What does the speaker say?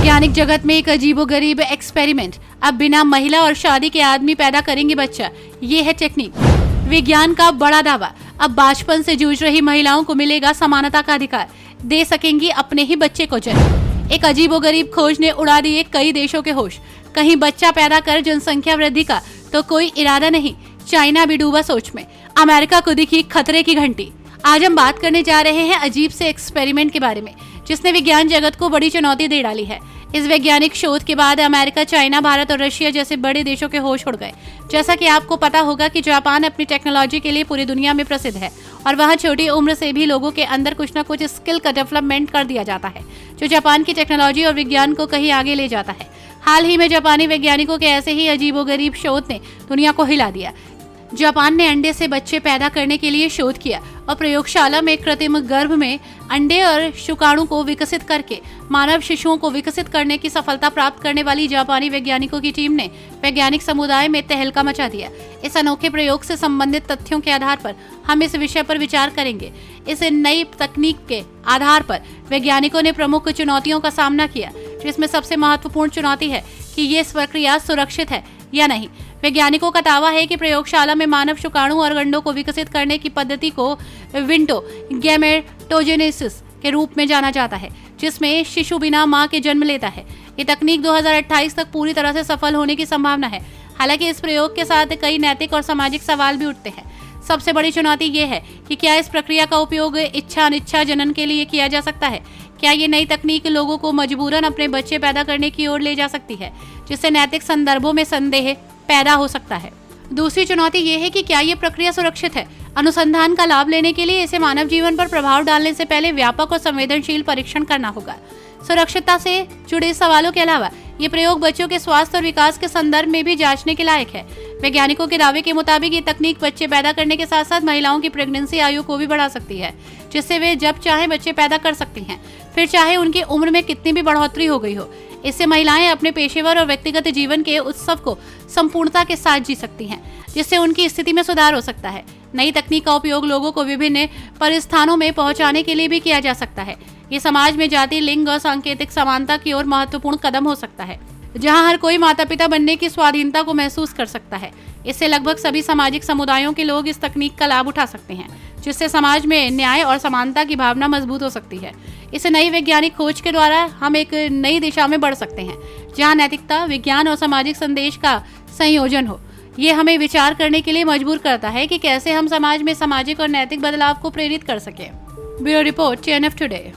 वैज्ञानिक जगत में एक अजीबोगरीब एक्सपेरिमेंट। अब बिना महिला और शादी के आदमी पैदा करेंगे बच्चा, ये है टेक्निक। विज्ञान का बड़ा दावा, अब बचपन से जूझ रही महिलाओं को मिलेगा समानता का अधिकार, दे सकेंगी अपने ही बच्चे को जन्म। एक अजीबोगरीब खोज ने उड़ा दिए कई देशों के होश। कहीं बच्चा पैदा कर जनसंख्या वृद्धि का तो कोई इरादा नहीं, चाइना भी डूबा सोच में, अमेरिका को दिखी खतरे की घंटी। आज हम बात करने जा रहे हैं अजीब से एक्सपेरिमेंट के बारे में, जिसने विज्ञान जगत को बड़ी चुनौती दे डाली है। इस वैज्ञानिक शोध के बाद अमेरिका, चाइना, भारत और रशिया जैसे बड़े देशों के होश उड़ गए। जैसा कि आपको पता होगा कि जापान अपनी टेक्नोलॉजी के लिए पूरी दुनिया में प्रसिद्ध है और वहाँ छोटी उम्र से भी लोगों के अंदर कुछ न कुछ स्किल का डेवलपमेंट कर दिया जाता है, जो जापान की टेक्नोलॉजी और विज्ञान को कहीं आगे ले जाता है। हाल ही में जापानी वैज्ञानिकों के ऐसे ही अजीबोगरीब शोध ने दुनिया को हिला दिया। जापान ने अंडे से बच्चे पैदा करने के लिए शोध किया और प्रयोगशाला में कृत्रिम गर्भ में अंडे और शुक्राणु को विकसित करके मानव शिशुओं को विकसित करने की सफलता प्राप्त करने वाली जापानी वैज्ञानिकों की टीम ने वैज्ञानिक समुदाय में तहलका मचा दिया। इस अनोखे प्रयोग से संबंधित तथ्यों के आधार पर हम इस विषय पर विचार करेंगे। इस नई तकनीक के आधार पर वैज्ञानिकों ने प्रमुख चुनौतियों का सामना किया, जिसमें सबसे महत्वपूर्ण चुनौती है कि ये प्रक्रिया सुरक्षित है या नहीं। वैज्ञानिकों का दावा है कि प्रयोगशाला में मानव शुक्राणु और अंडों को विकसित करने की पद्धति को विंडो गैमेटोजेनेसिस के रूप में जाना जाता है, जिसमें शिशु बिना मां के जन्म लेता है। ये तकनीक 2028 तक पूरी तरह से सफल होने की संभावना है। हालांकि इस प्रयोग के साथ कई नैतिक और सामाजिक सवाल भी उठते हैं। सबसे बड़ी चुनौती ये है कि क्या इस प्रक्रिया का उपयोग इच्छा अनिच्छा जनन के लिए किया जा सकता है। क्या ये नई तकनीक लोगों को मजबूरन अपने बच्चे पैदा करने की ओर ले जा सकती है, जिससे नैतिक संदर्भों में संदेह पैदा हो सकता है। दूसरी चुनौती ये है कि क्या ये प्रक्रिया सुरक्षित है। अनुसंधान का लाभ लेने के लिए इसे मानव जीवन पर प्रभाव डालने से पहले व्यापक और संवेदनशील परीक्षण करना होगा। सुरक्षितता से जुड़े सवालों के अलावा ये प्रयोग बच्चों के स्वास्थ्य और विकास के संदर्भ में भी जांचने के लायक है। वैज्ञानिकों के दावे के मुताबिक ये तकनीक बच्चे पैदा करने के साथ साथ महिलाओं की प्रेगनेंसी आयु को भी बढ़ा सकती है, जिससे वे जब चाहे बच्चे पैदा कर सकती हैं, फिर चाहे उनकी उम्र में कितनी भी बढ़ोतरी हो गई हो। इससे महिलाएं अपने पेशेवर और व्यक्तिगत जीवन के उत्सव को संपूर्णता के साथ जी सकती हैं, जिससे उनकी स्थिति में सुधार हो सकता है। नई तकनीक का उपयोग लोगों को विभिन्न परिस्थानों में पहुंचाने के लिए भी किया जा सकता है। ये समाज में जाति, लिंग और सांकेतिक समानता की ओर महत्वपूर्ण कदम हो सकता है, जहां हर कोई माता पिता बनने की स्वाधीनता को महसूस कर सकता है। इससे लगभग सभी सामाजिक समुदायों के लोग इस तकनीक का लाभ उठा सकते हैं, जिससे समाज में न्याय और समानता की भावना मजबूत हो सकती है। इस नई वैज्ञानिक खोज के द्वारा हम एक नई दिशा में बढ़ सकते हैं, जहां नैतिकता, विज्ञान और सामाजिक संदेश का संयोजन हो। ये हमें विचार करने के लिए मजबूर करता है कि कैसे हम समाज में सामाजिक और नैतिक बदलाव को प्रेरित कर सकें। Bureau report, TNF today.